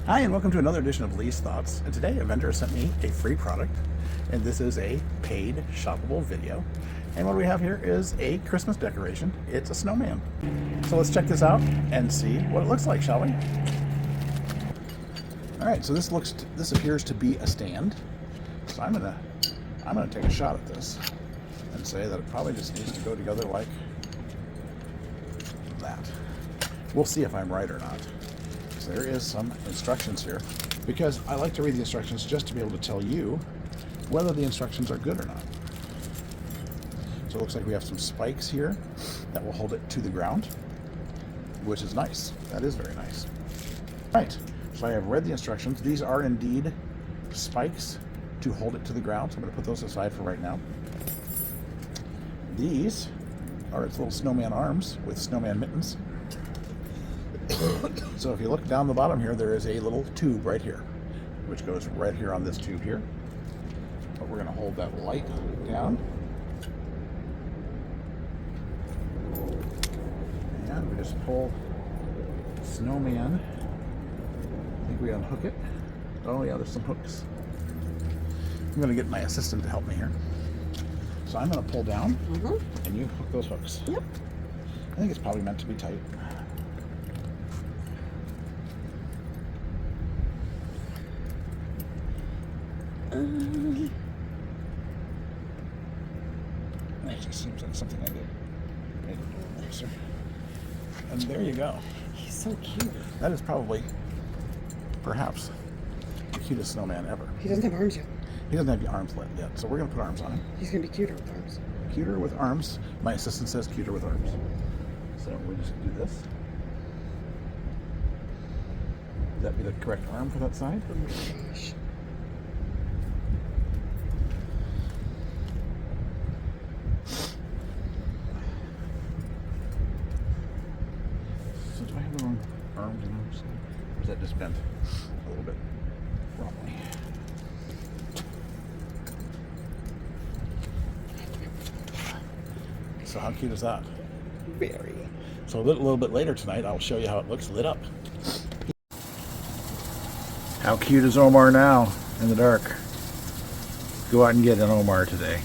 Hi, and welcome to another edition of Lee's Thoughts. And today a vendor sent me a free product, and this is a paid shoppable video. And what we have here is a Christmas decoration. It's a snowman. So let's check this out and see what it looks like, shall we? All right, so this appears to be a stand. So I'm gonna take a shot at this and say that it probably just needs to go together like that. We'll see if I'm right or not. So there is some instructions here, because I like to read the instructions just to be able to tell you whether the instructions are good or not. So it looks like we have some spikes here that will hold it to the ground, which is nice. That is very nice. Right, so I have read the instructions. These are indeed spikes to hold it to the ground, so I'm going to put those aside for right now. These are its little snowman arms with snowman mittens. So if you look down the bottom here, there is a little tube right here, which goes right here on this tube here. But we're going to hold that light down. And we just pull snowman. I think we unhook it. Oh yeah, there's some hooks. I'm going to get my assistant to help me here. So I'm going to pull down, and you hook those hooks. Yep. I think it's probably meant to be tight. It just seems like something I did. Made it a little nicer. And there you go. He's so cute. That is probably, perhaps, the cutest snowman ever. He doesn't have arms yet. He doesn't have the arms yet, so we're going to put arms on him. He's going to be cuter with arms. Cuter with arms. My assistant says cuter with arms. So we just do this. Would that be the correct arm for that side? Oh my gosh. So do I have the wrong arms and arms? Or is that just bent a little bit wrongly? So how cute is that? Very. So a little bit later tonight, I'll show you how it looks lit up. How cute is Omar now in the dark? Go out and get an Omar today.